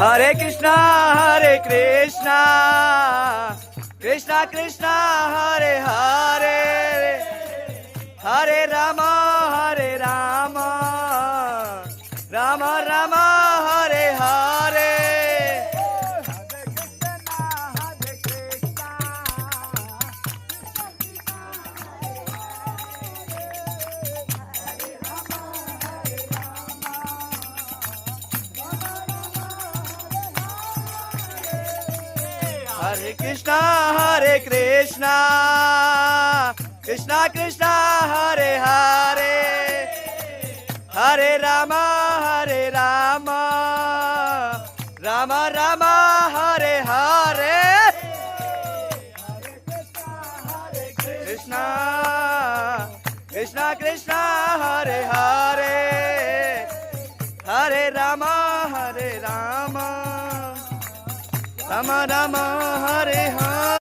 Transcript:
Hare Krishna, Hare Krishna, Krishna Krishna, Hare Hare, Hare Rama, Hare Rama, Rama Rama, Hare Hare. Hare Krishna, Hare Krishna, Krishna Krishna, Hare Hare, Hare Rama, Hare Rama, Rama Rama, Hare Hare. Krishna, Krishna Krishna, Hare Hare, Hare Rama, Hare Rama, Rama Rama, Hare Hare.